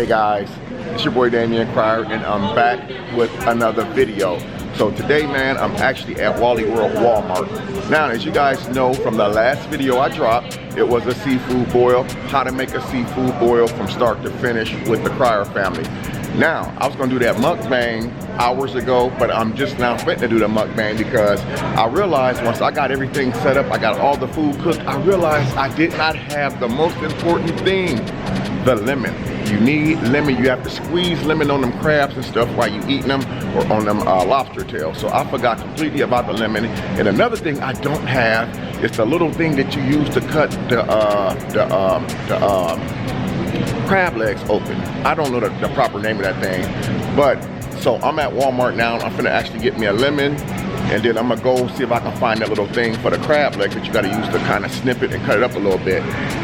Hey guys, it's your boy Damian Cryer, and I'm back with another video. So today, man, I'm actually at Wally World Walmart. Now, as you guys know from the last video I dropped, it was a seafood boil, how to make a seafood boil from start to finish with the Cryer family. Now, I was gonna do that mukbang hours ago, but I'm just now fitting to do the mukbang because I realized once I got everything set up, I got all the food cooked, I realized I did not have the most important thing, the lemon. You need lemon. You have to squeeze lemon on them crabs and stuff while you eating them, or on them lobster tails. So I forgot completely about the lemon. And another thing I don't have is the little thing that you use to cut the crab legs open. I don't know the proper name of that thing, but so I'm at Walmart now. I'm finna actually get me a lemon, and then I'm gonna go see if I can find that little thing for the crab leg that you gotta use to kind of snip it and cut it up a little bit.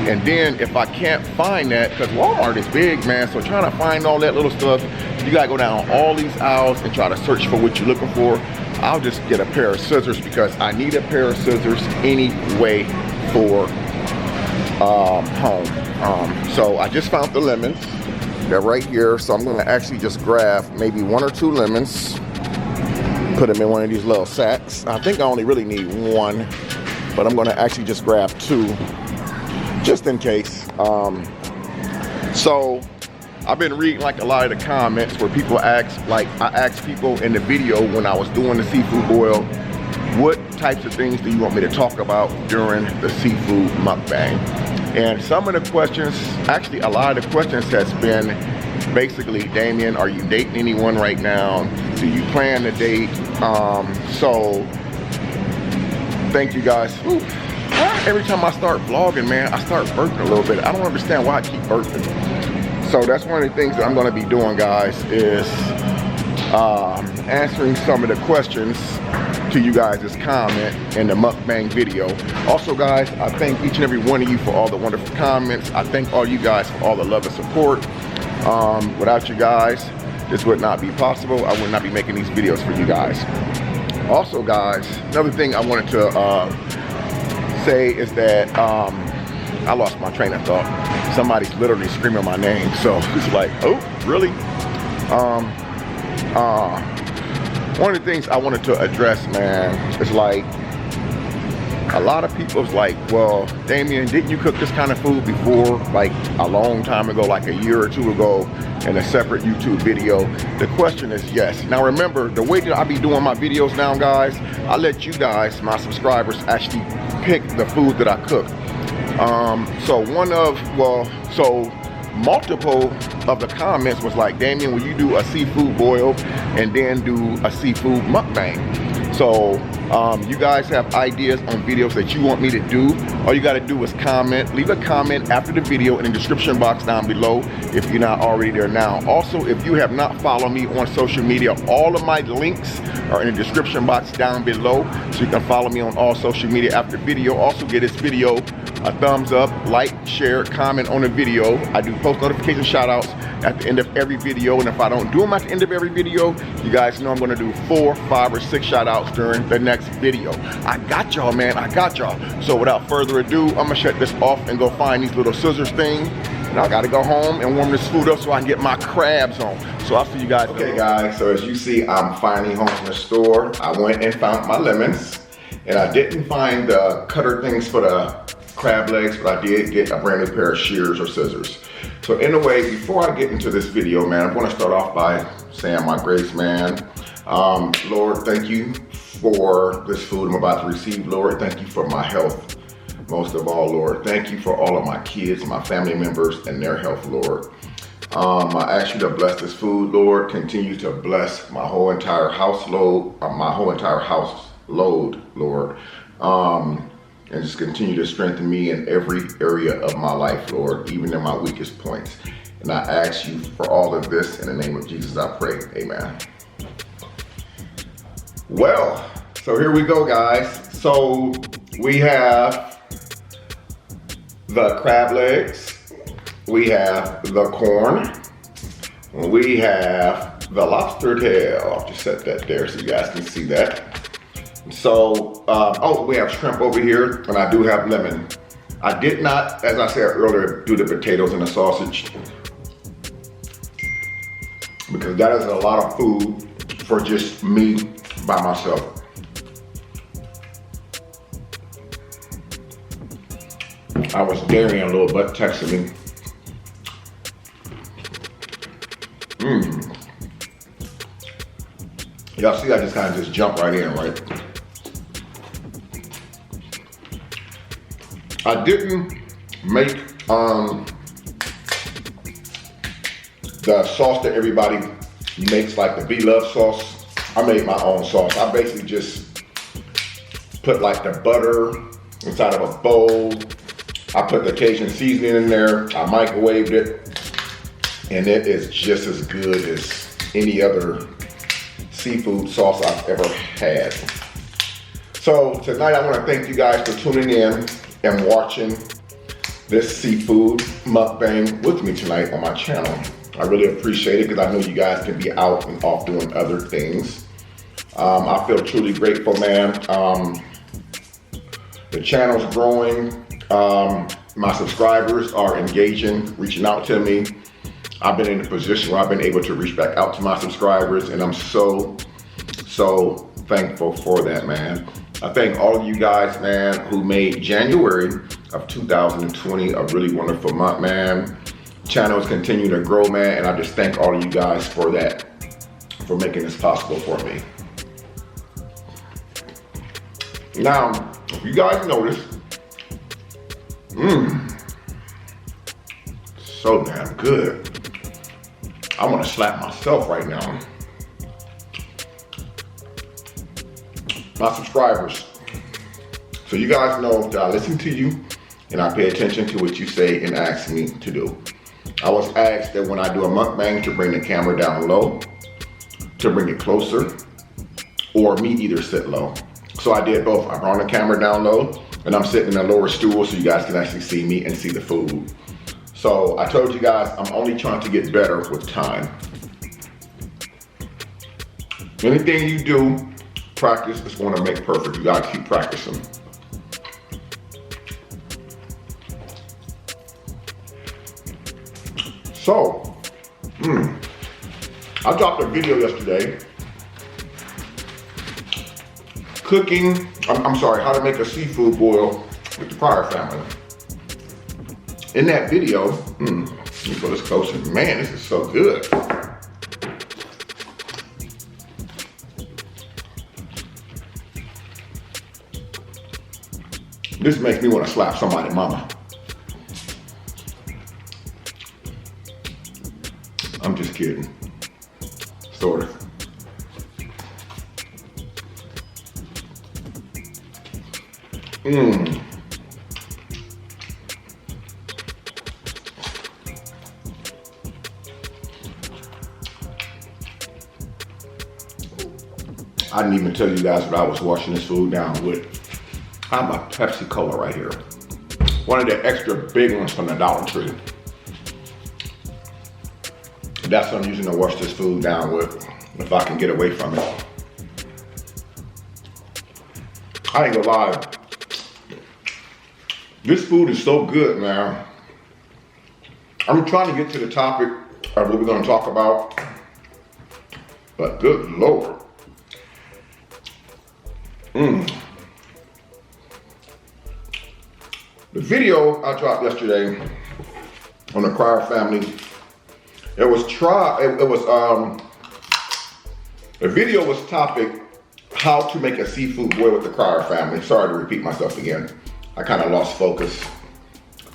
And then if I can't find that, because Walmart is big, man, so trying to find all that little stuff, you gotta go down all these aisles and try to search for what you're looking for. I'll just get a pair of scissors because I need a pair of scissors anyway for home. So I just found the lemons. They're right here, so I'm gonna actually just grab maybe 1 or 2 lemons, put them in one of these little sacks. I think I only really need 1, but I'm gonna actually just grab 2, just in case. So I've been reading like a lot of the comments where people ask, like I asked people in the video when I was doing the seafood boil, what types of things do you want me to talk about during the seafood mukbang? And some of the questions, actually a lot of the questions has been basically, Damian, are you dating anyone right now? Do you plan to date? So thank you guys. Ooh. Every time I start vlogging, man, I start burping a little bit. I don't understand why I keep burping. So that's one of the things that I'm gonna be doing, guys, is answering some of the questions to you guys' comment in the mukbang video. Also, guys, I thank each and every one of you for all the wonderful comments. I thank all you guys for all the love and support. Without you guys, this would not be possible. I would not be making these videos for you guys. Also, guys, another thing I wanted to say is that I lost my train of thought. Somebody's literally screaming my name, so it's like, oh, really? One of the things I wanted to address, man, is like, a lot of people's like, well, Damian, didn't you cook this kind of food before, like a long time ago, like a year or 2 ago, in a separate YouTube video? The question is yes. Now remember, the way that I be doing my videos now, guys, I let you guys, my subscribers, actually pick the food that I cook. So multiple of the comments was like, Damian, will you do a seafood boil and then do a seafood mukbang? So you guys have ideas on videos that you want me to do. All you gotta do is comment, leave a comment after the video in the description box down below if you're not already there now. Also, if you have not followed me on social media, all of my links are in the description box down below, so you can follow me on all social media after the video. Also, give this video a thumbs up, like, share, comment on the video. I do post notification shout outs at the end of every video, and if I don't do them at the end of every video, you guys know I'm gonna do 4, 5, or 6 shout outs during the next video. I got y'all, man, I got y'all. So without further ado, I'm gonna shut this off and go find these little scissors thing. And I gotta go home and warm this food up so I can get my crabs on. So I'll see you guys. Okay guys, so as you see, I'm finally home from the store. I went and found my lemons, and I didn't find the cutter things for the crab legs, but I did get a brand new pair of shears or scissors. So in a way, before I get into this video, man, I want to start off by saying my grace, man. Lord, thank you for this food I'm about to receive. Lord, thank you for my health. Most of all, Lord, thank you for all of my kids, my family members, and their health, Lord. I ask you to bless this food, Lord. Continue to bless my whole entire household, Lord. And just continue to strengthen me in every area of my life, Lord, even in my weakest points. And I ask you for all of this in the name of Jesus, I pray, amen. Well, so here we go, guys. So we have the crab legs, we have the corn, we have the lobster tail. I'll just set that there so you guys can see that. So, oh, we have shrimp over here, and I do have lemon. I did not, as I said earlier, do the potatoes and the sausage. because that is a lot of food for just me by myself. I was daring a little butt texting me. Y'all see I just kind of just jump right in, right? I didn't make the sauce that everybody makes, like the B-Love sauce. I made my own sauce. I basically just put like the butter inside of a bowl. I put the Cajun seasoning in there. I microwaved it, and it is just as good as any other seafood sauce I've ever had. So tonight I want to thank you guys for tuning in and watching this seafood mukbang with me tonight on my channel. I really appreciate it because I know you guys can be out and off doing other things. I feel truly grateful, man. The channel's growing. My subscribers are engaging, reaching out to me. I've been in a position where I've been able to reach back out to my subscribers, and I'm so thankful for that, man. I thank all of you guys, man, who made January of 2020 a really wonderful month, man. Channel is continuing to grow, man, and I just thank all of you guys for that, for making this possible for me. Now, if you guys notice, so damn good. I want to slap myself right now. My subscribers. So you guys know that I listen to you and I pay attention to what you say and ask me to do. I was asked that when I do a mukbang to bring the camera down low, to bring it closer, or me either sit low. So I did both. I brought the camera down low and I'm sitting in a lower stool so you guys can actually see me and see the food. So I told you guys I'm only trying to get better with time. Anything you do, practice is going to make perfect. You gotta keep practicing. So, I dropped a video yesterday cooking, I'm sorry, how to make a seafood boil with the Pryor family. In that video, let me go this closer. Man, this is so good. This makes me want to slap somebody's mama. I'm just kidding. Sort of. I didn't even tell you guys what I was washing this food down with. I have a Pepsi Cola right here. One of the extra big ones from the Dollar Tree. That's what I'm using to wash this food down with, if I can get away from it. I ain't gonna lie. This food is so good, man. I'm trying to get to the topic of what we're gonna talk about, but good Lord. The video I dropped yesterday on the Pryor family, the video was topic, how to make a seafood boil with the Pryor family. Sorry to repeat myself again. I kind of lost focus.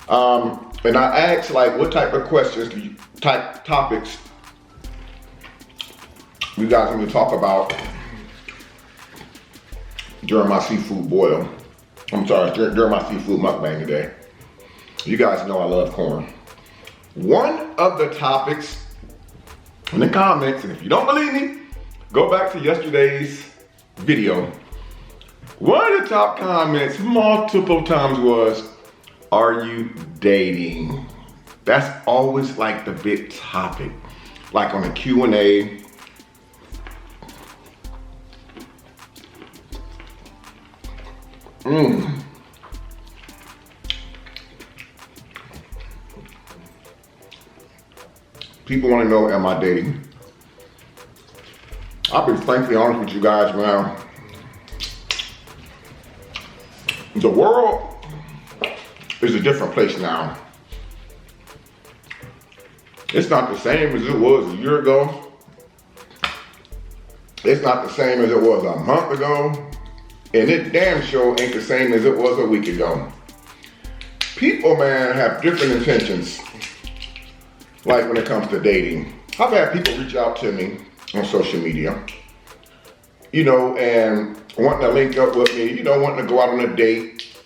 And I asked, like, what type of questions, topics you guys want me to talk about during my seafood boil. I'm sorry, during my seafood mukbang today. You guys know I love corn. One of the topics in the comments, and if you don't believe me, go back to yesterday's video. One of the top comments multiple times was, are you dating? That's always like the big topic. Like on a Q&A. People want to know, am I dating? I'll be frankly honest with you guys, man. The world is a different place now. It's not the same as it was a year ago. It's not the same as it was a month ago. And it damn sure ain't the same as it was a week ago. People, man, have different intentions. Like when it comes to dating. I've had people reach out to me on social media, you know, and wanting to link up with me, you know, wanting to go out on a date.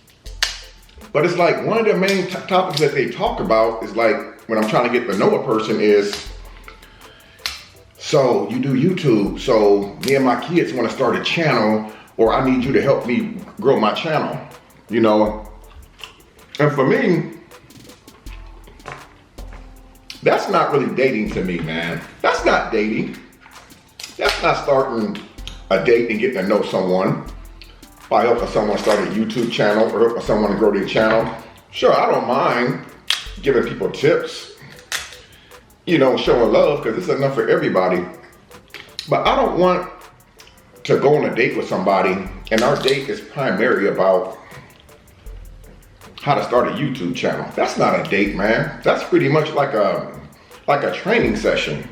But it's like one of the main topics that they talk about is like, when I'm trying to get to know a person is, so you do YouTube, so me and my kids want to start a channel, or I need you to help me grow my channel, you know? And for me, that's not really dating to me, man. That's not dating. That's not starting a date and getting to know someone by helping someone start a YouTube channel or helping someone to grow their channel. Sure, I don't mind giving people tips, you know, showing love, because it's enough for everybody. But I don't want to go on a date with somebody and our date is primarily about how to start a YouTube channel. That's not a date, man. That's pretty much like a training session.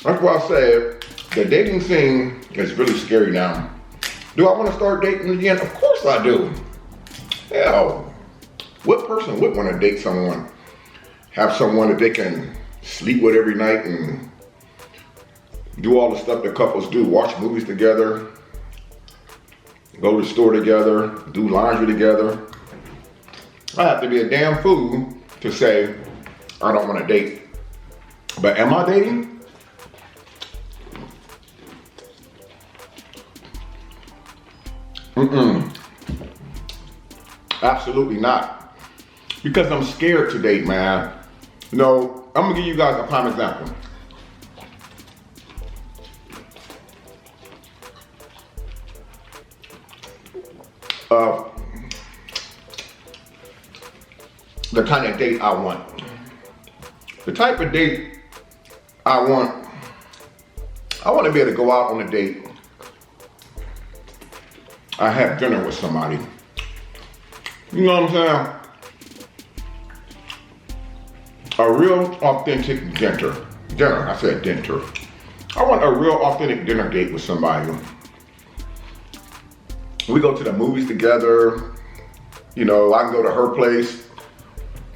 That's why I said the dating scene is really scary now. Do I want to start dating again? Of course I do. Hell, what person would want to date someone? Have someone that they can sleep with every night and do all the stuff that couples do. Watch movies together, go to the store together, do laundry together. I have to be a damn fool to say I don't want to date. But am I dating? Absolutely not. Because I'm scared to date, man. You know, I'm gonna give you guys a prime example. The kind of date I want. The type of date I want to be able to go out on a date. I have dinner with somebody. You know what I'm saying? A real authentic dinner. I said dinner. I want a real authentic dinner date with somebody. We go to the movies together. You know, I can go to her place.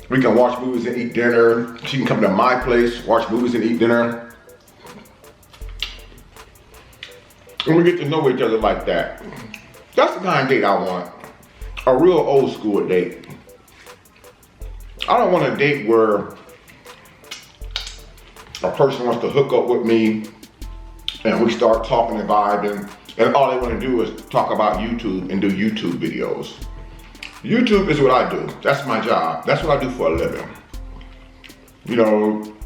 We can watch movies and eat dinner. She can come to my place, watch movies and eat dinner. And we get to know each other like that. That's the kind of date I want. A real old school date. I don't want a date where a person wants to hook up with me and we start talking and vibing and all they want to do is talk about YouTube and do YouTube videos. YouTube is what I do. That's my job. That's what I do for a living. You know,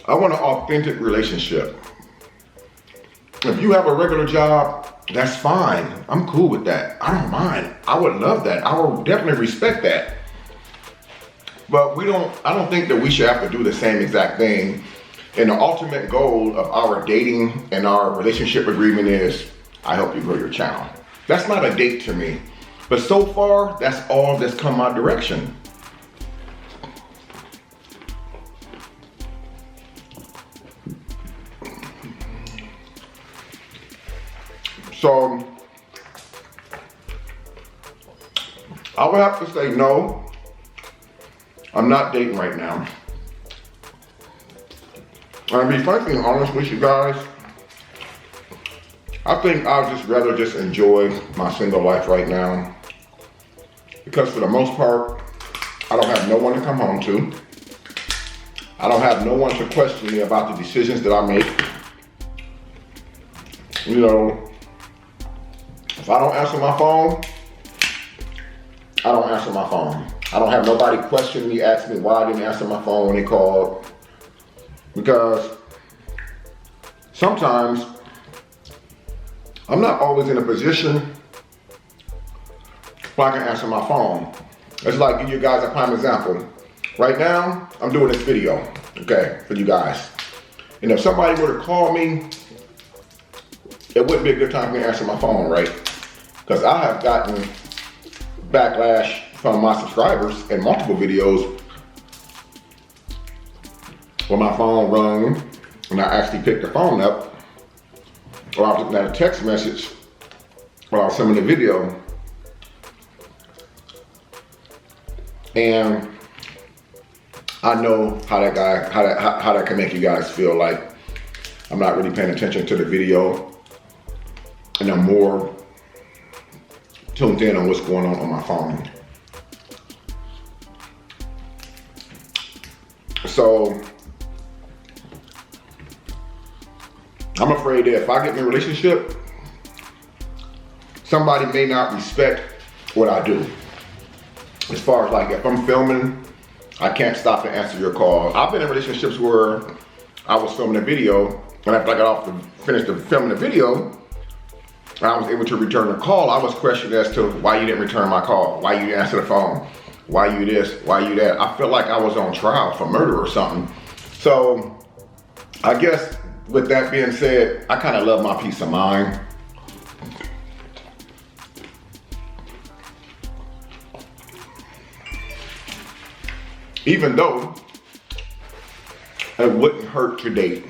I want an authentic relationship. If you have a regular job, that's fine. I'm cool with that. I don't mind. I would love that. I would definitely respect that. But I don't think that we should have to do the same exact thing. And the ultimate goal of our dating and our relationship agreement is, I help you grow your channel. That's not a date to me. But so far, that's all that's come my direction. So, I would have to say no. I'm not dating right now. And to be frankly honest with you guys, I think I'd just rather just enjoy my single life right now. Because for the most part, I don't have no one to come home to. I don't have no one to question me about the decisions that I make. You know, if I don't answer my phone, I don't answer my phone. I don't have nobody question me, ask me why I didn't answer my phone when they called. Because sometimes I'm not always in a position where I can answer my phone. It's like, give you guys a prime example. right now, I'm doing this video, okay, for you guys. And if somebody were to call me, it wouldn't be a good time for me to answer my phone, right? Because I have gotten backlash from my subscribers in multiple videos when my phone rung and I actually picked the phone up, or I was looking at a text message while I was sending the video, and I know how that can make you guys feel like I'm not really paying attention to the video and I'm more tuned in on what's going on my phone. So I'm afraid that if I get in a relationship, somebody may not respect what I do. As far as like if I'm filming, I can't stop to answer your call. I've been in relationships where I was filming a video, and after I got off to finish filming the video, and I was able to return the call, I was questioned as to why you didn't return my call, why you didn't answer the phone, why you this, why you that. I felt like I was on trial for murder or something. So I guess with that being said, I kind of love my peace of mind. Even though it wouldn't hurt to date.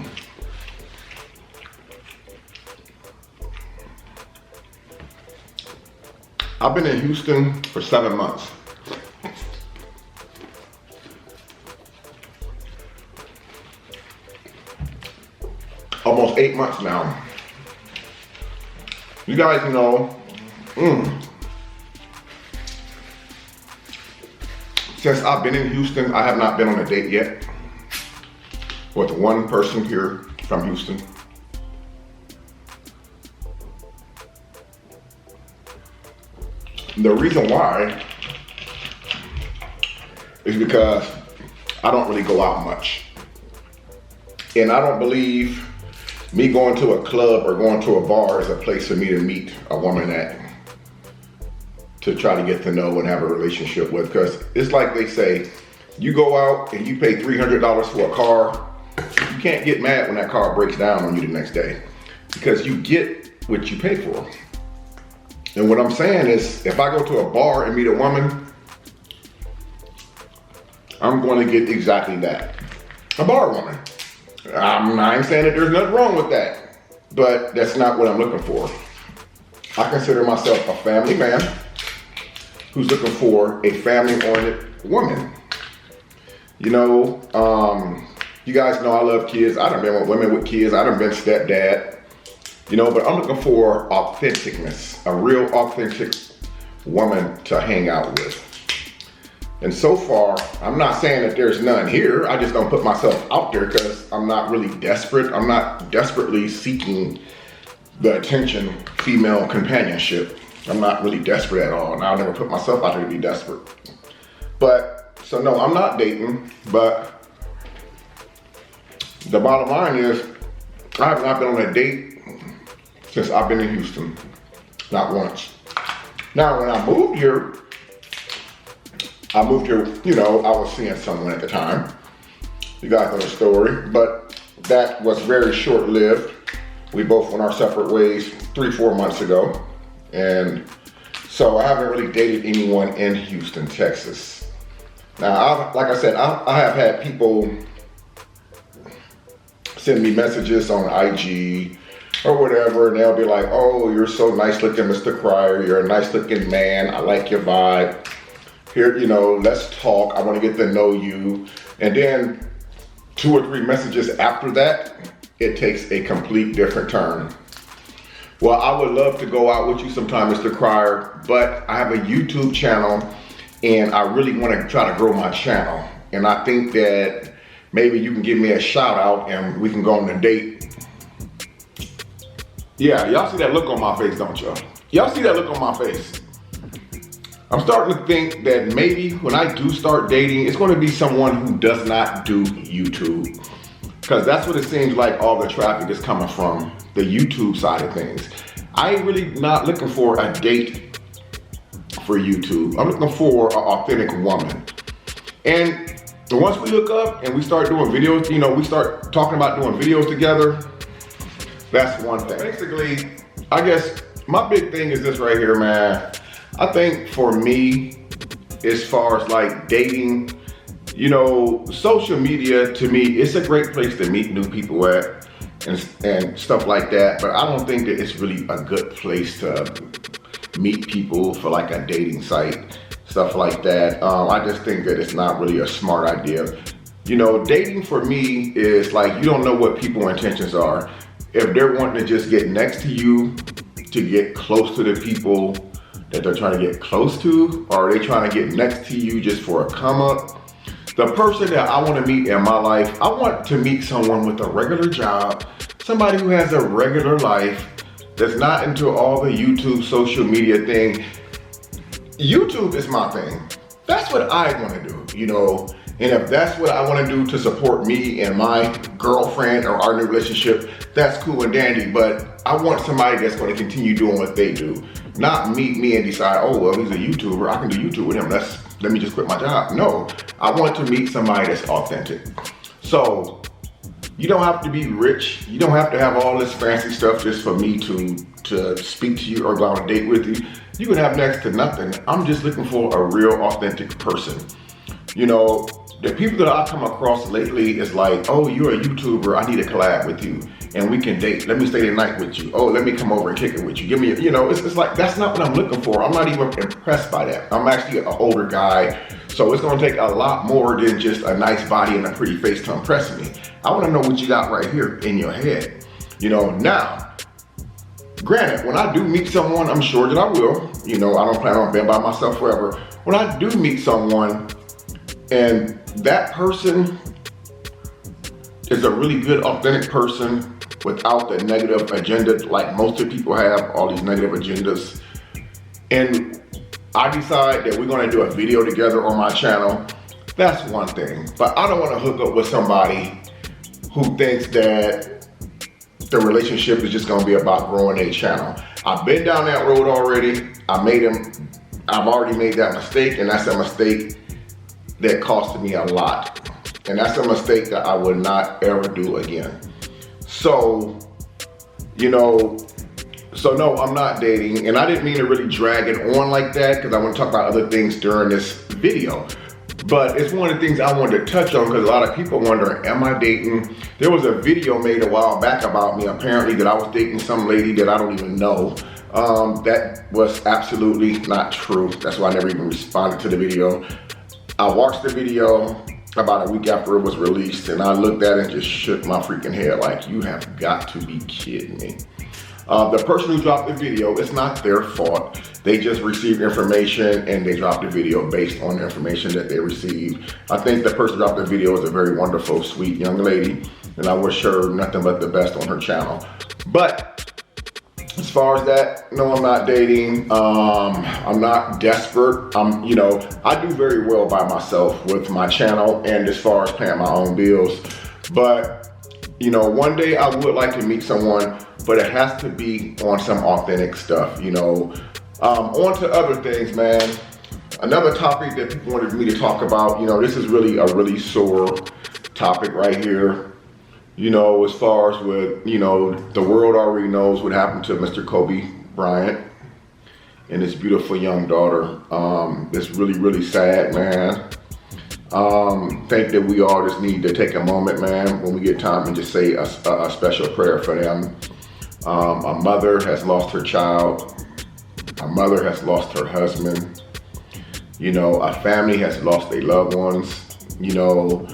I've been in Houston for 7 months. Almost 8 months now. You guys know, since I've been in Houston, I have not been on a date yet with one person here from Houston. The reason why is because I don't really go out much. And I don't believe me going to a club or going to a bar is a place for me to meet a woman at, to try to get to know and have a relationship with. Because it's like they say, you go out and you pay $300 for a car, you can't get mad when that car breaks down on you the next day, because you get what you pay for. And what I'm saying is, if I go to a bar and meet a woman, I'm going to get exactly that, a bar woman. I'm not saying that there's nothing wrong with that, but that's not what I'm looking for. I consider myself a family man who's looking for a family-oriented woman. You know, you guys know I love kids. I done been with women with kids. I done been stepdad. You know, but I'm looking for authenticness, a real authentic woman to hang out with. And so far, I'm not saying that there's none here. I just don't put myself out there because I'm not really desperate. I'm not desperately seeking the attention, female companionship. I'm not really desperate at all. And I'll never put myself out there to be desperate. But, so no, I'm not dating, but the bottom line is, I have not been on a date since I've been in Houston, not once. Now, when I moved here, you know, I was seeing someone at the time. You guys know the story, but that was very short-lived. We both went our separate ways 3-4 months ago. And so I haven't really dated anyone in Houston, Texas. Now, like I said, I have had people send me messages on IG or whatever, and they'll be like, oh, you're so nice looking, Mr. Cryer. You're a nice looking man. I like your vibe. Here, you know, let's talk. I want to get to know you. And then 2 or 3 messages after that, it takes a complete different turn. Well, I would love to go out with you sometime, Mr. Cryer, but I have a YouTube channel and I really want to try to grow my channel. And I think that maybe you can give me a shout out and we can go on a date. Yeah, y'all see that look on my face, don't y'all? Y'all see that look on my face? I'm starting to think that maybe when I do start dating, it's going to be someone who does not do YouTube. Because that's what it seems like all the traffic is coming from, the YouTube side of things. I ain't really not looking for a date for YouTube. I'm looking for an authentic woman. And And once we hook up and we start doing videos, you know, we start talking about doing videos together, that's one thing. Basically, I guess my big thing is this right here, man. I think for me, as far as like dating, you know, social media to me, it's a great place to meet new people at and stuff like that. But I don't think that it's really a good place to meet people for like a dating site, stuff like that. I just think that it's not really a smart idea. You know, dating for me is like, you don't know what people's intentions are. If they're wanting to just get next to you, to get close to the people that they're trying to get close to, or are they trying to get next to you just for a come up? The person that I want to meet in my life, I want to meet someone with a regular job, somebody who has a regular life, that's not into all the YouTube social media thing. YouTube is my thing. That's what I want to do, you know? And if that's what I want to do to support me and my girlfriend or our new relationship, that's cool and dandy. But I want somebody that's going to continue doing what they do. Not meet me and decide, oh, well, he's a YouTuber, I can do YouTube with him. Let me just quit my job. No, I want to meet somebody that's authentic. So you don't have to be rich. You don't have to have all this fancy stuff just for me to speak to you or go on a date with you. You can have next to nothing. I'm just looking for a real authentic person. You know, the people that I've come across lately is like, oh, you're a YouTuber, I need to collab with you and we can date. Let me stay the night with you. Oh, let me come over and kick it with you. Give me, you know, it's like, that's not what I'm looking for. I'm not even impressed by that. I'm actually an older guy, so it's gonna take a lot more than just a nice body and a pretty face to impress me. I wanna know what you got right here in your head. You know, now, granted, when I do meet someone, I'm sure that I will. You know, I don't plan on being by myself forever. When I do meet someone and that person is a really good, authentic person without the negative agenda, like most of the people have, all these negative agendas, and I decide that we're gonna do a video together on my channel, that's one thing. But I don't wanna hook up with somebody who thinks that the relationship is just gonna be about growing a channel. I've been down that road already. I've already made that mistake, and that's a mistake that costed me a lot. And that's a mistake that I would not ever do again. So, you know, so no, I'm not dating. And I didn't mean to really drag it on like that because I want to talk about other things during this video. But it's one of the things I wanted to touch on because a lot of people wonder, am I dating? There was a video made a while back about me, apparently, that I was dating some lady that I don't even know. That was absolutely not true. That's why I never even responded to the video. I watched the video about a week after it was released, and I looked at it and just shook my freaking head like, you have got to be kidding me. The person who dropped the video, it's not their fault. They just received information and they dropped the video based on the information that they received. I think the person who dropped the video is a very wonderful, sweet young lady, and I wish her nothing but the best on her channel. But as far as that, no, I'm not dating. I'm not desperate. You know, I do very well by myself with my channel and as far as paying my own bills. But, you know, one day I would like to meet someone, but it has to be on some authentic stuff, you know. On to other things, man. Another topic that people wanted me to talk about, you know, this is really a really sore topic right here. You know, as far as with, you know, the world already knows what happened to Mr. Kobe Bryant and his beautiful young daughter. It's really, really sad, man. Think that we all just need to take a moment, man, when we get time and just say a special prayer for them. A mother has lost her child. A mother has lost her husband. You know, a family has lost their loved ones. You know,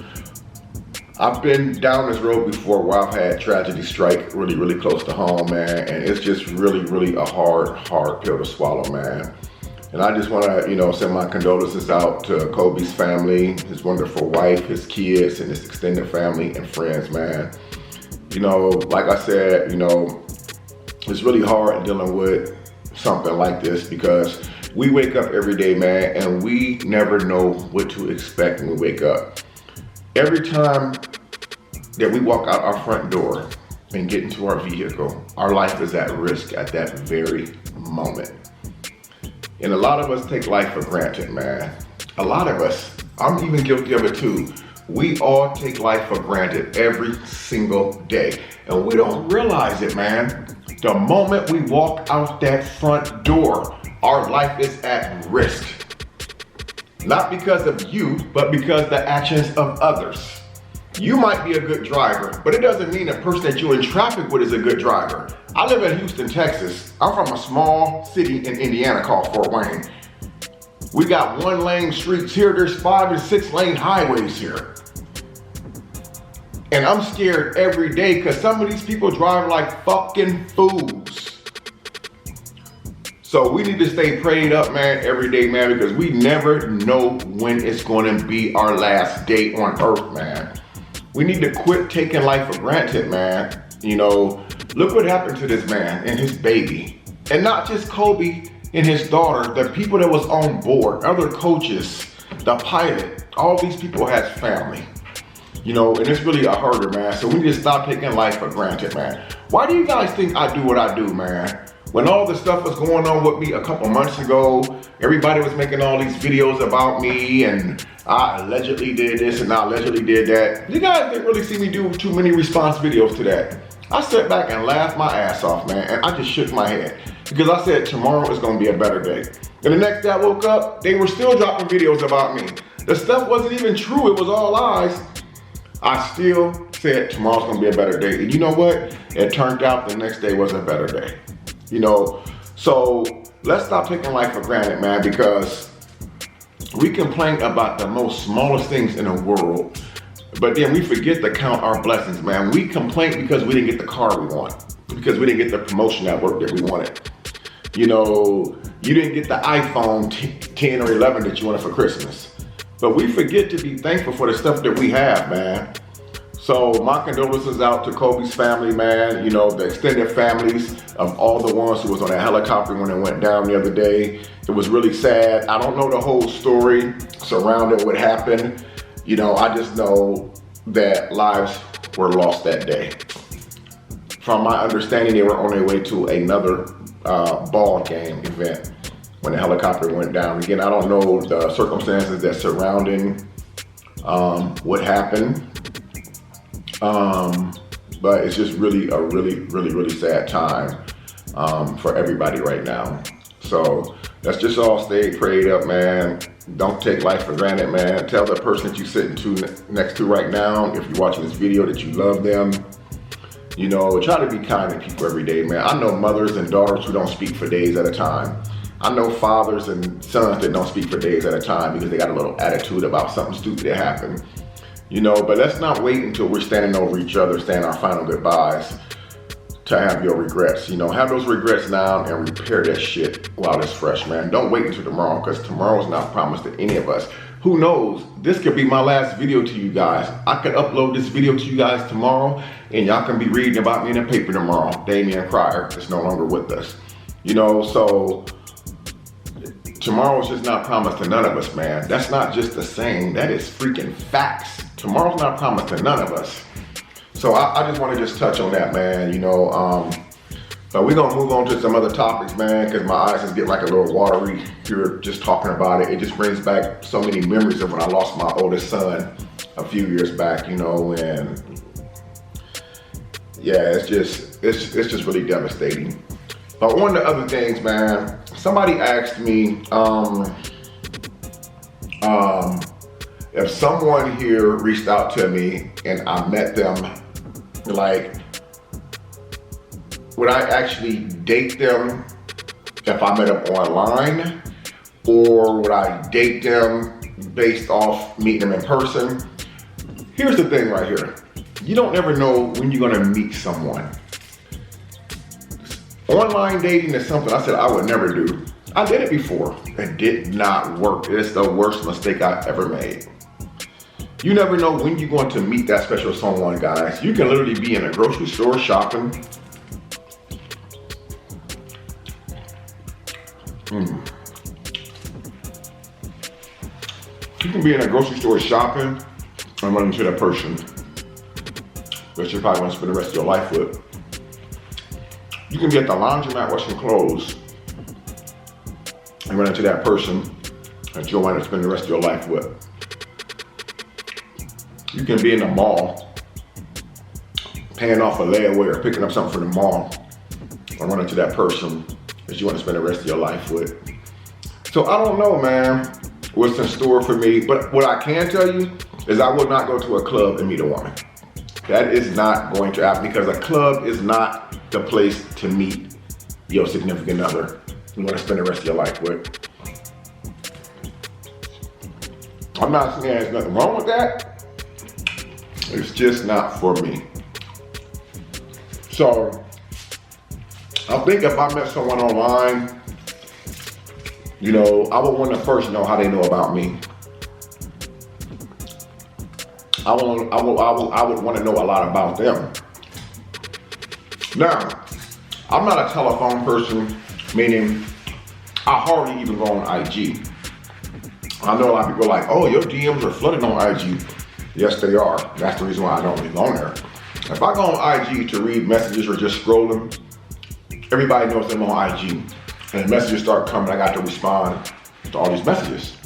I've been down this road before where I've had tragedy strike really, really close to home, man. And it's just really, really a hard pill to swallow, man. And I just want to, you know, send my condolences out to Kobe's family, his wonderful wife, his kids, and his extended family and friends, man. You know, like I said, you know, it's really hard dealing with something like this because we wake up every day, man, and we never know what to expect when we wake up. Every time that we walk out our front door and get into our vehicle, our life is at risk at that very moment. And a lot of us take life for granted, man. A lot of us I'm even guilty of it too. We all take life for granted every single day. And we don't realize it, man. The moment we walk out that front door, our life is at risk. Not because of you, but because the actions of others. You might be a good driver, but it doesn't mean the person that you're in traffic with is a good driver. I live in Houston, Texas. I'm from a small city in Indiana called Fort Wayne. We got 1-lane streets here. There's 5 and 6-lane highways here. And I'm scared every day because some of these people drive like fucking fools. So we need to stay prayed up, man, every day, man, because we never know when it's going to be our last day on earth, man. We need to quit taking life for granted, man. You know, look what happened to this man and his baby. And not just Kobe and his daughter, the people that was on board, other coaches, the pilot, all these people has family. You know, and it's really a hurter, man. So we need to stop taking life for granted, man. Why do you guys think I do what I do, man? When all the stuff was going on with me a couple months ago, everybody was making all these videos about me and I allegedly did this and I allegedly did that. You guys didn't really see me do too many response videos to that. I sat back and laughed my ass off, man, and I just shook my head because I said tomorrow is gonna be a better day. And the next day I woke up, they were still dropping videos about me. The stuff wasn't even true, it was all lies. I still said tomorrow's gonna be a better day. And you know what? It turned out the next day was a better day. You know, so let's stop taking life for granted, man, because we complain about the most smallest things in the world, but then we forget to count our blessings, man. We complain because we didn't get the car we want, because we didn't get the promotion at work that we wanted. You know, you didn't get the iPhone 10 or 11 that you wanted for Christmas. But we forget to be thankful for the stuff that we have, man. So my condolences out to Kobe's family, man. You know, the extended families of all the ones who was on that helicopter when it went down the other day. It was really sad. I don't know the whole story surrounding what happened. You know, I just know that lives were lost that day. From my understanding, they were on their way to another ball game event when the helicopter went down. Again, I don't know the circumstances that surrounding what happened. But it's just really a really sad time for everybody right now. So let's just all stay prayed up, man. Don't take life for granted, man. Tell the person that you're sitting next to right now, if you're watching this video, that you love them. You know, try to be kind to people every day, man. I know mothers and daughters who don't speak for days at a time. I know fathers and sons that don't speak for days at a time because they got a little attitude about something stupid that happened. You know, but let's not wait until we're standing over each other, saying our final goodbyes to have your regrets. You know, have those regrets now and repair that shit while it's fresh, man. Don't wait until tomorrow, because tomorrow's not promised to any of us. Who knows? This could be my last video to you guys. I could upload this video to you guys tomorrow and y'all can be reading about me in the paper tomorrow. Damian Cryer is no longer with us. You know, so tomorrow's just not promised to none of us, man. That's not just a saying, that is freaking facts. Tomorrow's not promised to none of us. So I just want to just touch on that, man. You know, but we're gonna move on to some other topics, man, because my eyes just get like a little watery here just talking about it. It just brings back so many memories of when I lost my oldest son a few years back, you know, and yeah, it's just really devastating. But one of the other things, man, somebody asked me, if someone here reached out to me and I met them, like, would I actually date them if I met them online? Or would I date them based off meeting them in person? Here's the thing right here. You don't ever know when you're gonna meet someone. Online dating is something I said I would never do. I did it before. It did not work. It's the worst mistake I've ever made. You never know when you're going to meet that special someone, guys. You can literally be in a grocery store shopping. You can be in a grocery store shopping and run into that person that you're probably going to spend the rest of your life with. You can be at the laundromat washing clothes and run into that person that you'll want to spend the rest of your life with. You can be in the mall, paying off a layaway or picking up something from the mall, or run into that person that you want to spend the rest of your life with. So I don't know, man, what's in store for me, but what I can tell you is I would not go to a club and meet a woman. That is not going to happen, because a club is not the place to meet your significant other you want to spend the rest of your life with. I'm not saying there's nothing wrong with that. It's just not for me. So I think if I met someone online, you know, I would want to first know how they know about me. I would want to know a lot about them. Now, I'm not a telephone person, meaning I hardly even go on IG. I know a lot of people are like, oh, your DMs are flooded on IG. Yes, they are. That's the reason why I don't really go on there. If I go on IG to read messages or just scroll them, everybody knows I'm on IG. And messages start coming, I got to respond to all these messages.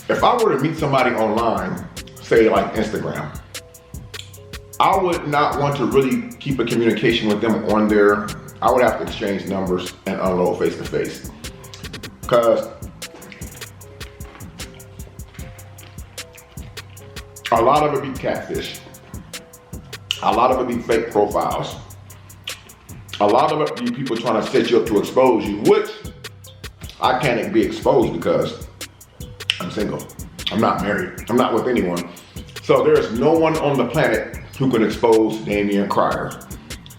If I were to meet somebody online, say like Instagram, I would not want to really keep a communication with them on there. I would have to exchange numbers and unload face to face. Because a lot of it be catfish. A lot of it be fake profiles. A lot of it be people trying to set you up to expose you, which I can't be exposed because I'm single. I'm not married. I'm not with anyone. So there's no one on the planet who can expose Damian Cryer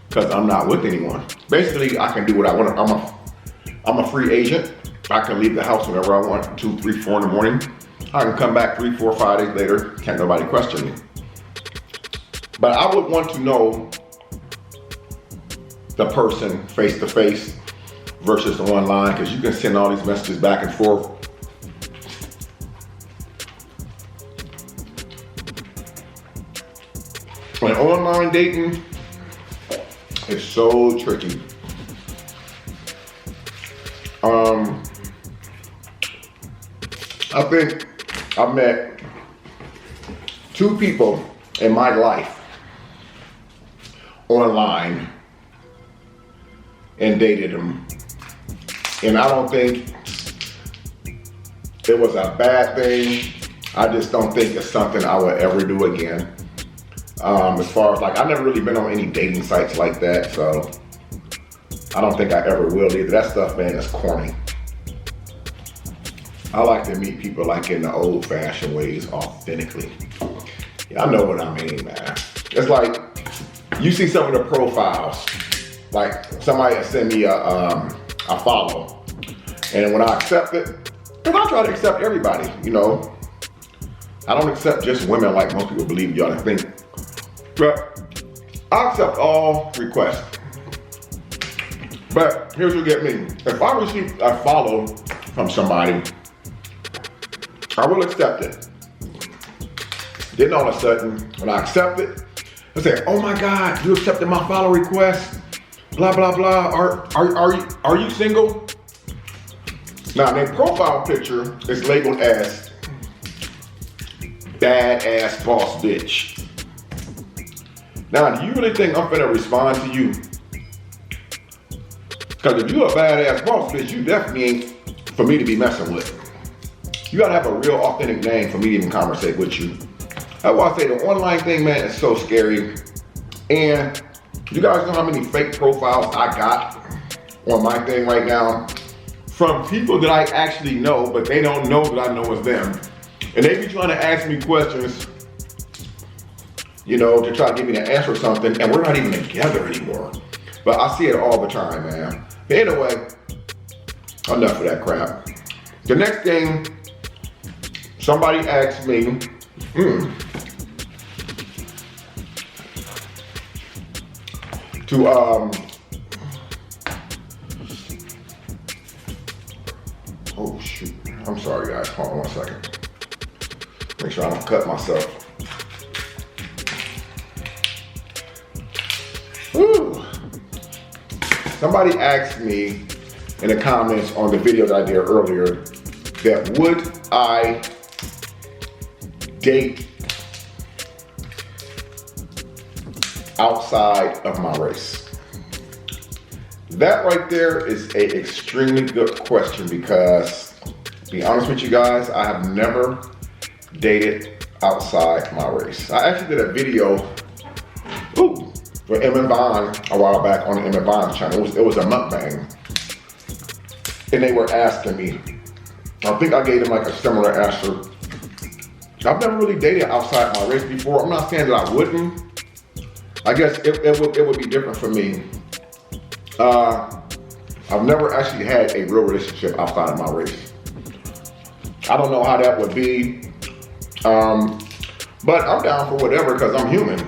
because I'm not with anyone. Basically, I can do what I want. I'm a free agent. I can leave the house whenever I want, 2, 3, 4 in the morning. I can come back 3, 4, 5 days later. Can't nobody question me. But I would want to know the person face to face versus online, because you can send all these messages back and forth. And online dating is so tricky. I think I've met 2 people in my life online and dated them. And I don't think it was a bad thing. I just don't think it's something I would ever do again. As far as like, I've never really been on any dating sites like that, so I don't think I ever will either. That stuff, man, is corny. I like to meet people like in the old fashioned ways, authentically. Yeah, I know what I mean, man. It's like, you see some of the profiles, like somebody send me a follow, and when I accept it, and I try to accept everybody, you know. I don't accept just women like most people believe y'all to think, but I accept all requests. But here's what get me. If I receive a follow from somebody, I will accept it. Then all of a sudden, when I accept it, I say, oh my God, you accepted my follow request? Blah, blah, blah. Are you single? Now, their profile picture is labeled as badass boss bitch. Now, do you really think I'm gonna respond to you? Because if you're a badass boss bitch, you definitely ain't for me to be messing with. You gotta have a real authentic name for me to even conversate with you. That's why I say the online thing, man, is so scary. And you guys know how many fake profiles I got on my thing right now from people that I actually know, but they don't know that I know it's them. And they be trying to ask me questions, you know, to try to give me the answer or something, and we're not even together anymore. But I see it all the time, man. But anyway, enough of that crap. The next thing, somebody asked me, to oh shoot, I'm sorry guys, hold on 1 second. Make sure I don't cut myself. Woo. Somebody asked me in the comments on the video that I did earlier, that would I date outside of my race? That right there is an extremely good question because, to be honest with you guys, I have never dated outside my race. I actually did a video for Em Vaughn a while back on the Em Vaughn's channel. It was a mukbang. And they were asking me, I think I gave them like a similar answer. I've never really dated outside my race before. I'm not saying that I wouldn't. I guess it would be different for me. I've never actually had a real relationship outside of my race. I don't know how that would be. But I'm down for whatever because I'm human.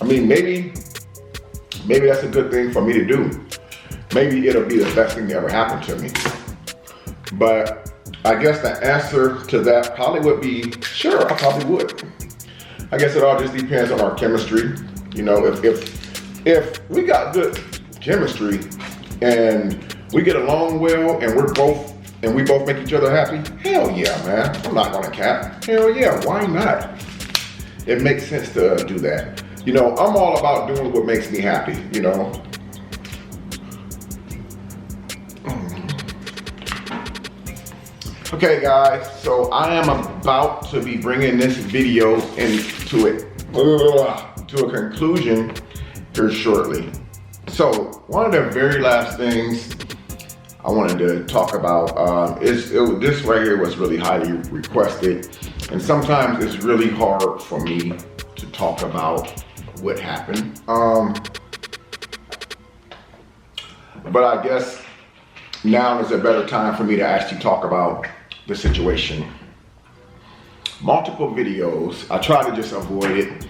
I mean, maybe that's a good thing for me to do. Maybe it'll be the best thing that ever happened to me. But I guess the answer to that probably would be, sure, I probably would. I guess it all just depends on our chemistry. You know, if we got good chemistry and we get along well and we both make each other happy, hell yeah, man. I'm not gonna cap. Hell yeah, why not? It makes sense to do that. You know, I'm all about doing what makes me happy, you know. Okay guys, so I am about to be bringing this video to a conclusion here shortly. So one of the very last things I wanted to talk about this right here was really highly requested, and sometimes it's really hard for me to talk about what happened. But I guess now is a better time for me to actually talk about the situation. Multiple videos, I try to just avoid it,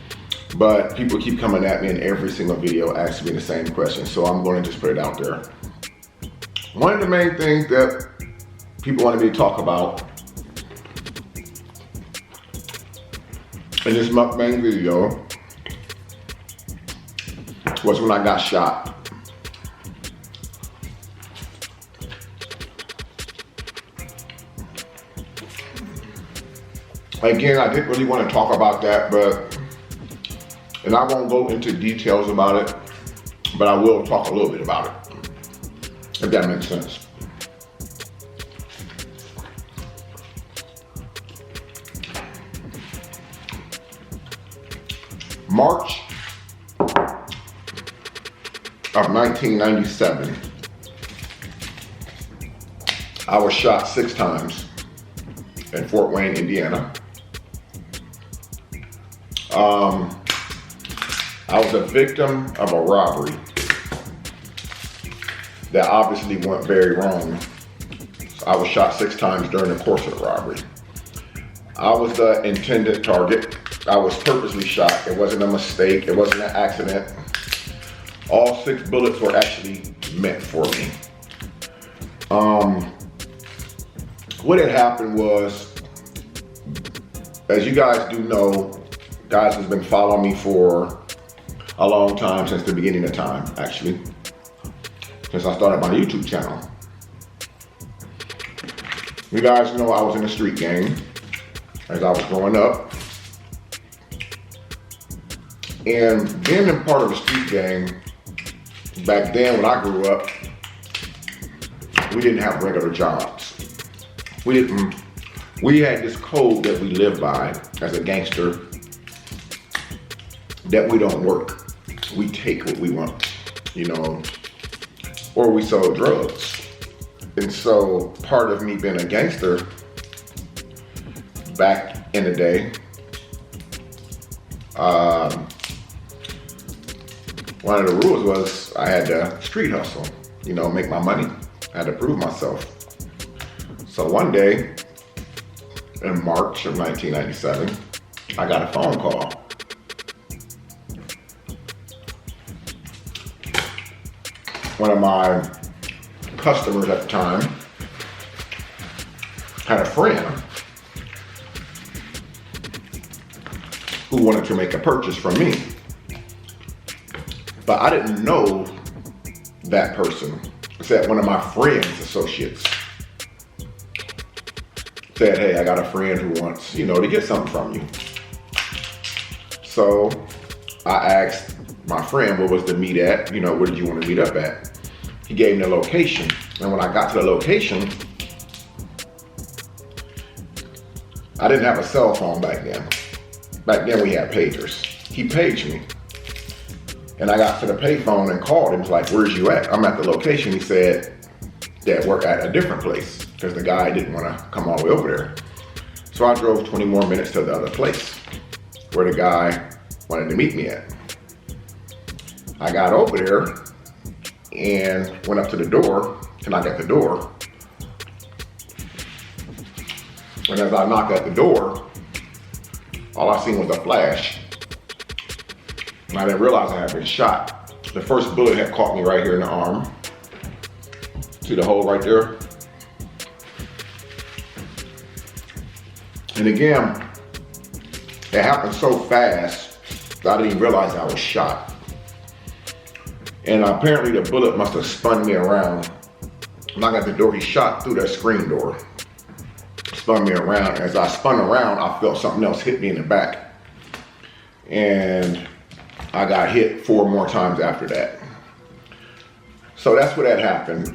but people keep coming at me in every single video asking me the same question, so I'm going to just put it out there. One of the main things that people wanted me to talk about in this mukbang video was when I got shot. Again, I didn't really want to talk about that, and I won't go into details about it, but I will talk a little bit about it, if that makes sense. March of 1997, I was shot 6 times in Fort Wayne, Indiana. I was a victim of a robbery that obviously went very wrong. So I was shot 6 times during the course of the robbery. I was the intended target. I was purposely shot. It wasn't a mistake. It wasn't an accident. All 6 bullets were actually meant for me. What had happened was, as you guys do know, guys has been following me for a long time, since the beginning of time, actually. Since I started my YouTube channel. You guys know I was in the street gang as I was growing up. And being a part of the street gang, back then when I grew up, we didn't have regular jobs. We had this code that we lived by as a gangster, that we don't work. We take what we want, you know, or we sell drugs. And so part of me being a gangster back in the day, one of the rules was I had to street hustle, you know, make my money. I had to prove myself. So one day in March of 1997, I got a phone call. One of my customers at the time had a friend who wanted to make a purchase from me. But I didn't know that person. It's that one of my friend's associates. said, hey, I got a friend who wants, you know, to get something from you. So I asked my friend, where was the meet at? You know, where did you want to meet up at? He gave me the location. And when I got to the location, I didn't have a cell phone back then. Back then we had pagers. He paged me. And I got to the payphone and called him. He was like, where's you at? I'm at the location. He said, that work at a different place because the guy didn't want to come all the way over there. So I drove 20 more minutes to the other place where the guy wanted to meet me at. I got over there and went up to the door, to knock at the door. And as I knocked at the door, all I seen was a flash. And I didn't realize I had been shot. The first bullet had caught me right here in the arm. See the hole right there? And again, it happened so fast that I didn't even realize I was shot. And apparently the bullet must have spun me around. When I got the door, he shot through that screen door. Spun me around. As I spun around, I felt something else hit me in the back. And I got hit 4 more times after that. So that's what had happened.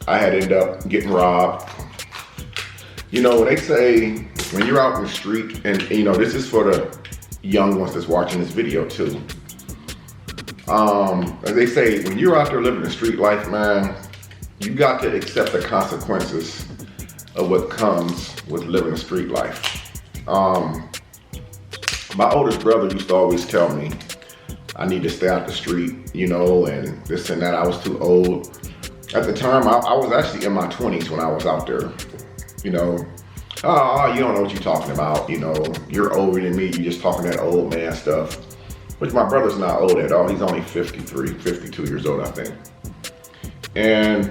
I had ended up getting robbed. You know, they say when you're out in the street, and you know, this is for the young ones that's watching this video too. As they say, when you're out there living the street life, man, you got to accept the consequences of what comes with living a street life. My oldest brother used to always tell me, I need to stay out the street, you know, and this and that. I was too old. At the time, I was actually in my 20s when I was out there, you know. Oh, you don't know what you're talking about, you know. You're older than me, you're just talking that old man stuff. Which my brother's not old at all. He's only 53, 52 years old, I think. And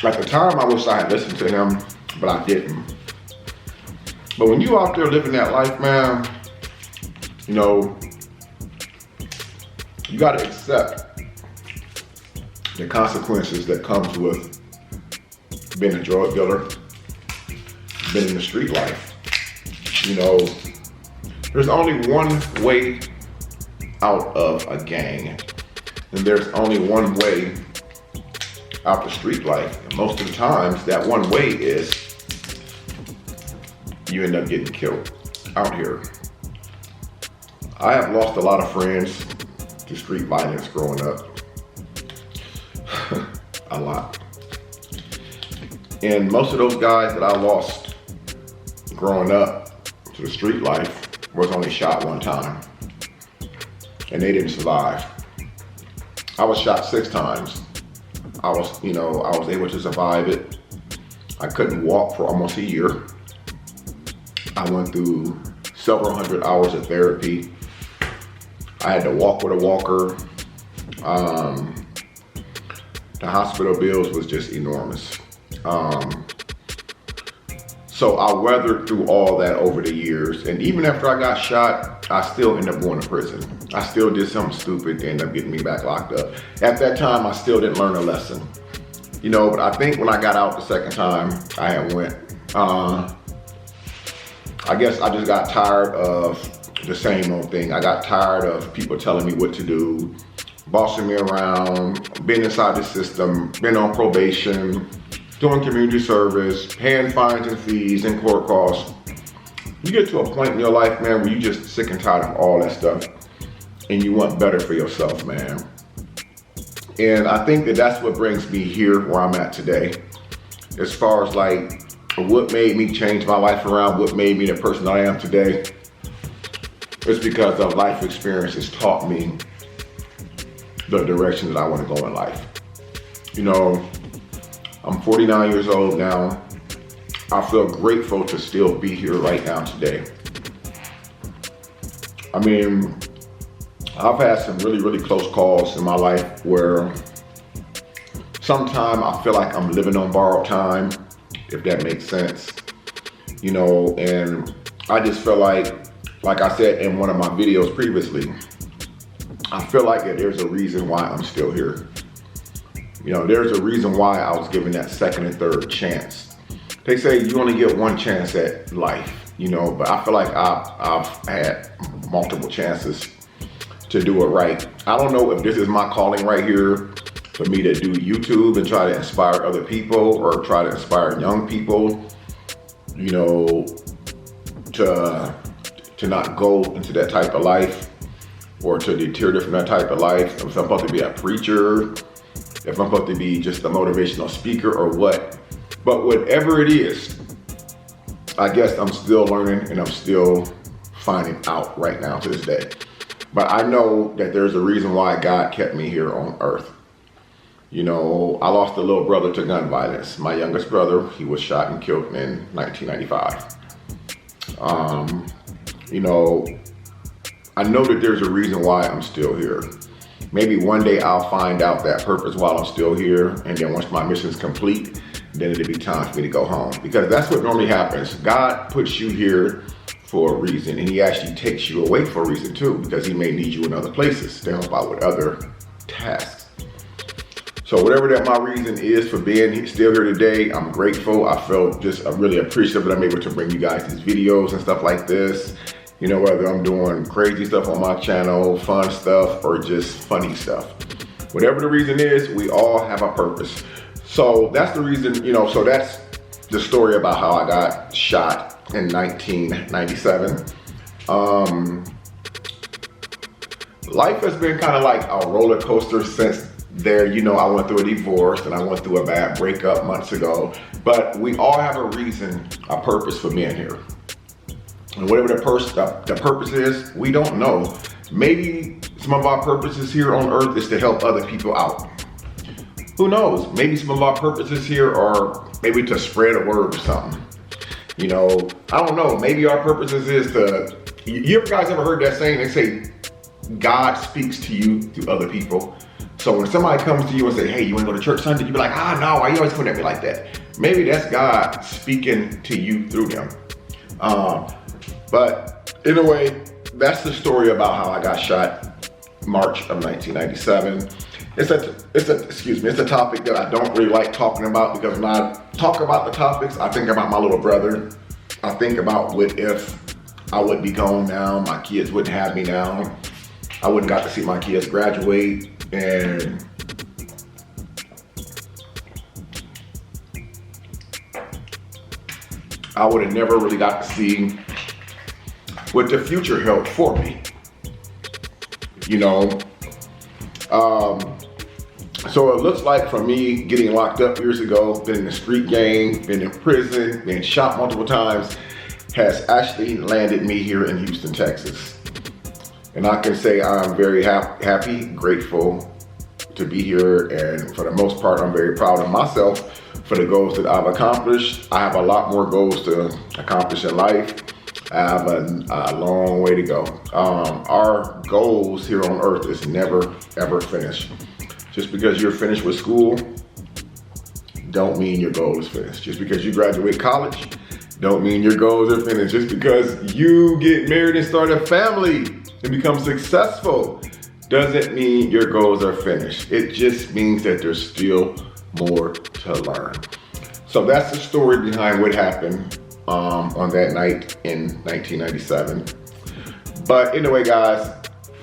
at the time, I wish I had listened to him, but I didn't. But when you out there living that life, man, you know, you gotta accept the consequences that comes with being a drug dealer, being in the street life. You know, there's only one way out of a gang, and there's only one way out the street life. And most of the times, that one way is you end up getting killed out here. I have lost a lot of friends to street violence growing up. A lot. And most of those guys that I lost growing up to the street life was only shot one time. And they didn't survive. I was shot 6 times. I was able to survive it. I couldn't walk for almost a year. I went through several hundred hours of therapy. I had to walk with a walker. The hospital bills was just enormous. So I weathered through all that over the years. And even after I got shot, I still ended up going to prison. I still did something stupid to end up getting me back locked up. At that time, I still didn't learn a lesson. You know, but I think when I got out the second time, I had went. I guess I just got tired of the same old thing. I got tired of people telling me what to do, bossing me around, being inside the system, being on probation, doing community service, paying fines and fees and court costs. You get to a point in your life, man, where you just sick and tired of all that stuff and you want better for yourself, man. And I think that that's what brings me here where I'm at today. As far as like what made me change my life around, what made me the person that I am today, it's because of life experiences taught me the direction that I want to go in life. You know, I'm 49 years old now. I feel grateful to still be here right now today. I mean, I've had some really, really close calls in my life where sometimes I feel like I'm living on borrowed time, if that makes sense. You know, and I just feel like I said in one of my videos previously, I feel like that there's a reason why I'm still here. You know, there's a reason why I was given that second and third chance. They say you only get one chance at life, you know, but I feel like I've had multiple chances to do it right. I don't know if this is my calling right here, for me to do YouTube and try to inspire other people or try to inspire young people, you know, to not go into that type of life or to deter from that type of life. If I'm supposed to be a preacher, if I'm supposed to be just a motivational speaker or what. But whatever it is, I guess I'm still learning and I'm still finding out right now to this day. But I know that there's a reason why God kept me here on earth. You know, I lost a little brother to gun violence. My youngest brother, he was shot and killed in 1995. You know, I know that there's a reason why I'm still here. Maybe one day I'll find out that purpose while I'm still here, and then once my mission's complete, then it'll be time for me to go home. Because that's what normally happens. God puts you here for a reason, and he actually takes you away for a reason too, because he may need you in other places to help out with other tasks. So whatever that my reason is for being still here today, I'm grateful. I feel just really appreciative that I'm able to bring you guys these videos and stuff like this. You know, whether I'm doing crazy stuff on my channel, fun stuff, or just funny stuff. Whatever the reason is, we all have a purpose. So that's the reason, you know, so that's the story about how I got shot in 1997. Life has been kind of like a roller coaster since there. You know, I went through a divorce and I went through a bad breakup months ago, but we all have a reason, a purpose for being here. And whatever the purpose is, we don't know. Maybe some of our purposes here on earth is to help other people out. Who knows? Maybe some of our purposes here are maybe to spread a word or something. You know, I don't know. Maybe our purposes is to, you guys ever heard that saying? They say, God speaks to you through other people. So when somebody comes to you and say, hey, you want to go to church Sunday? You be like, no, why you always coming at me like that? Maybe that's God speaking to you through them. But in a way, that's the story about how I got shot March of 1997. It's a topic that I don't really like talking about, because when I talk about the topics, I think about my little brother. I think about what if I would be gone now, my kids wouldn't have me now. I wouldn't got to see my kids graduate, and I would have never really got to see what the future held for me, you know. So it looks like for me getting locked up years ago, been in the street gang, been in prison, been shot multiple times, has actually landed me here in Houston, Texas. And I can say I'm very happy, grateful to be here, and for the most part, I'm very proud of myself for the goals that I've accomplished. I have a lot more goals to accomplish in life. I have a long way to go. Our goals here on earth is never, ever finished. Just because you're finished with school, don't mean your goal is finished. Just because you graduate college, don't mean your goals are finished. Just because you get married and start a family and become successful, doesn't mean your goals are finished. It just means that there's still more to learn. So that's the story behind what happened on that night in 1997. But anyway, guys,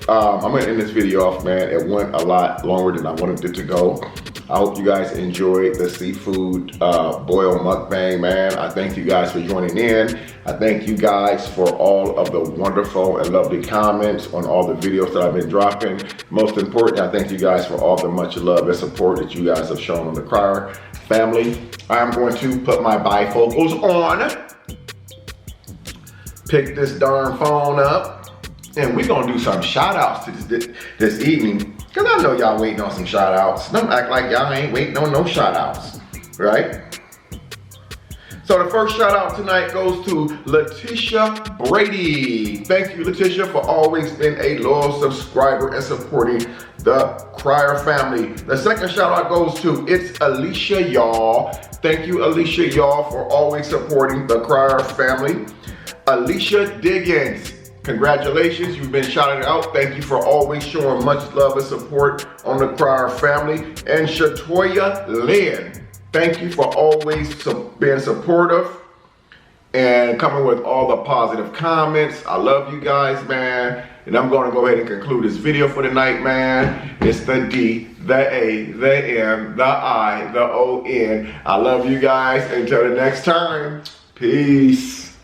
I'm gonna end this video off, man. It went a lot longer than I wanted it to go. I hope you guys enjoyed the seafood boil mukbang, man. I thank you guys for joining in. I thank you guys for all of the wonderful and lovely comments on all the videos that I've been dropping. Most importantly, I thank you guys for all the much love and support that you guys have shown on the Crier family. I'm going to put my bifocals on, pick this darn phone up, and we're gonna do some shout outs to this evening, because I know y'all waiting on some shout outs. Don't act like y'all ain't waiting on no shout outs, right? So the first shout out tonight goes to Letitia Brady. Thank you, Letitia, for always being a loyal subscriber and supporting the Crier family. The second shout out goes to It's Alicia Y'all. Thank you, Alicia Y'all, for always supporting the Crier family. Alicia Diggins. Congratulations, you've been shouted out. Thank you for always showing much love and support on the Crier family. And Shatoya Lynn, thank you for always being supportive and coming with all the positive comments. I love you guys, man. And I'm gonna go ahead and conclude this video for the night, man. It's the D, the A, the M, the I, the O-N. I love you guys. Until the next time, peace.